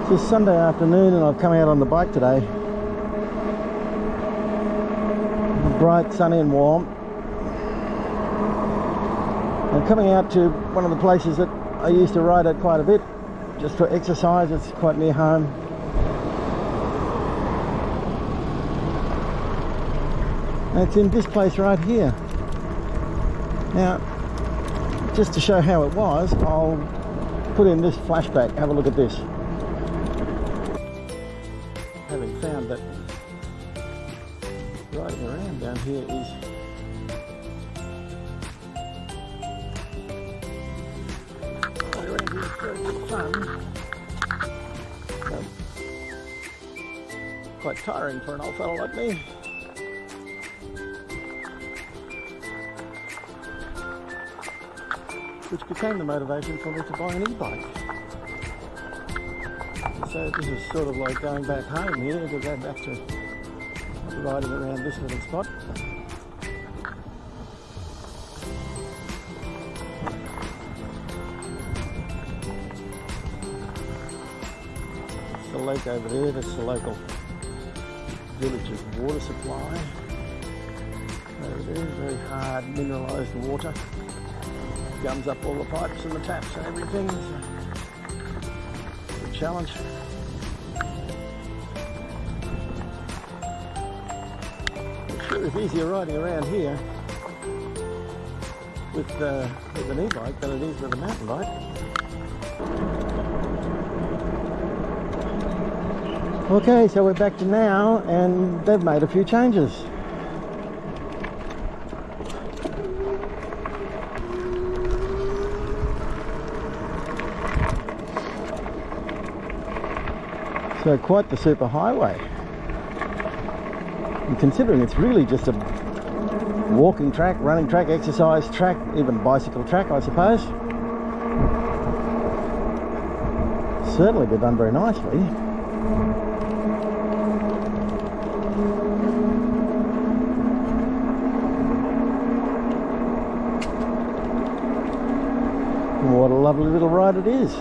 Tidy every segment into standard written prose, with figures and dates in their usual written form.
It's just Sunday afternoon and I've come out on the bike today. Bright, sunny and warm. I'm coming out to one of the places that I used to ride at quite a bit, just for exercise. It's quite near home. And it's in this place right here. Now, just to show how it was, I'll put in this flashback. Have a look at this. Having found that riding around down here is very good fun, but quite tiring for an old fellow like me. Which became the motivation for me to buy an e-bike. So this is sort of like going back home here, to go back to riding around this little spot. It's the lake over there, that's the local village's water supply. Over there, very hard mineralised water. Gums up all the pipes and the taps and everything. It's a challenge. It sure is easier riding around here with an e-bike than it is with a mountain bike. Okay, so we're back to now, and they've made a few changes. So quite the super highway. And considering it's really just a walking track, running track, exercise track, even bicycle track, I suppose. Certainly been done very nicely. What a lovely little ride it is.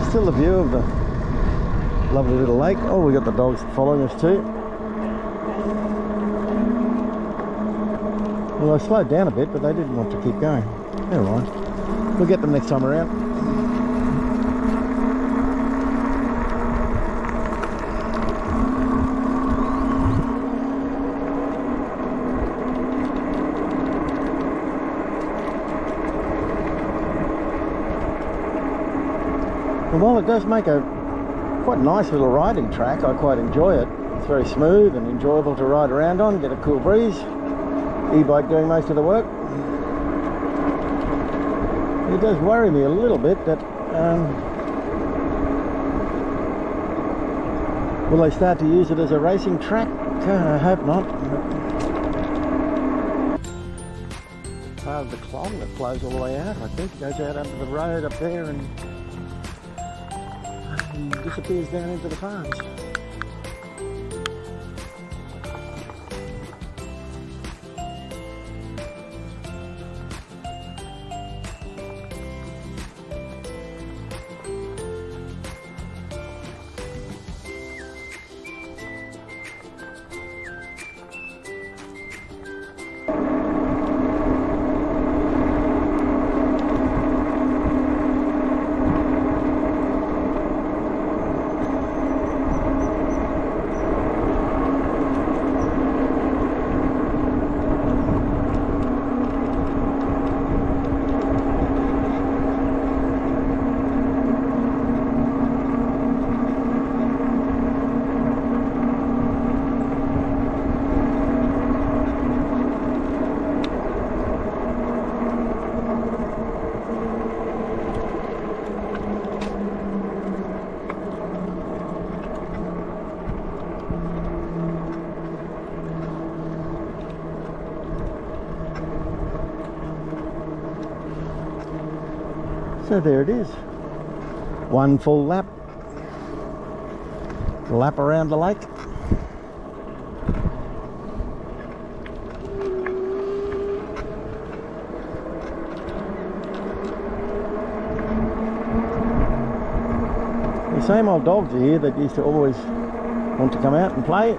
Still a view of the lovely little lake. Oh, we got the dogs following us too. Well, I slowed down a bit, but they didn't want to keep going. Never mind. We'll get them next time around. And while it does make a quite nice little riding track, I quite enjoy it. It's very smooth and enjoyable to ride around on, get a cool breeze. E-bike doing most of the work. It does worry me a little bit that will they start to use it as a racing track? I hope not. Part of the clong that flows all the way out, I think, goes out under the road up there and disappears down into the farms. So there it is. One full lap. Lap around the lake. same old dogs are here that used to always want to come out and play.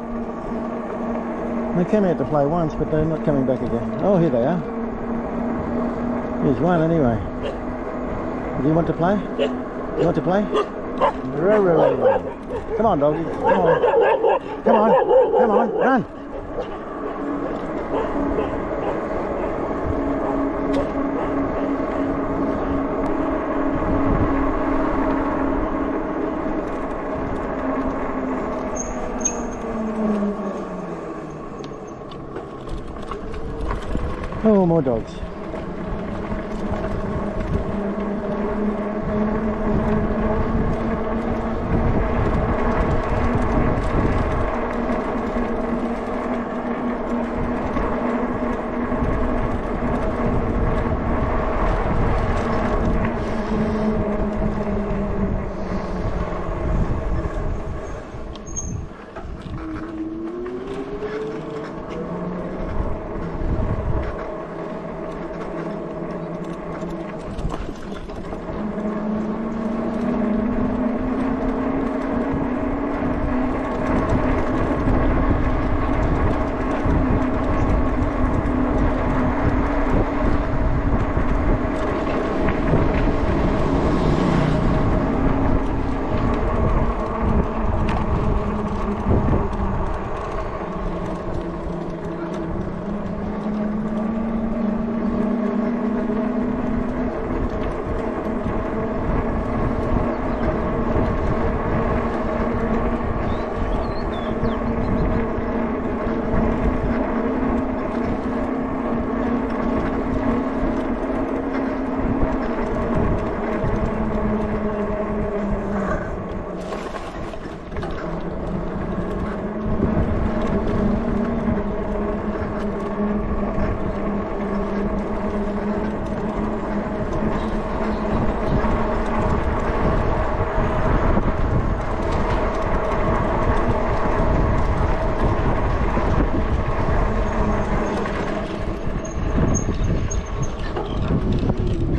They came out to play once, but they're not coming back again. Oh, here they are. Here's one anyway. Do you want to play? You want to play? Come on, doggy. Come on. Come on. Come on. Run. Oh, more dogs.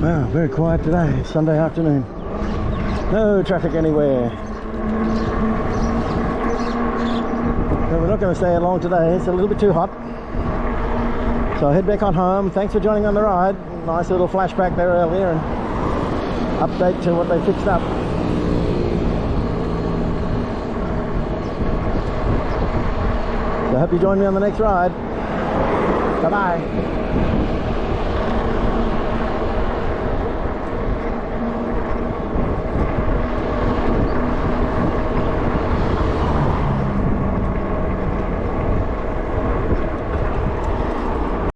Wow, very quiet today, Sunday afternoon. No traffic anywhere. But we're not going to stay long today, it's a little bit too hot. So I'll head back on home. Thanks for joining on the ride. Nice little flashback there earlier and update to what they fixed up. So I hope you join me on the next ride. Bye-bye.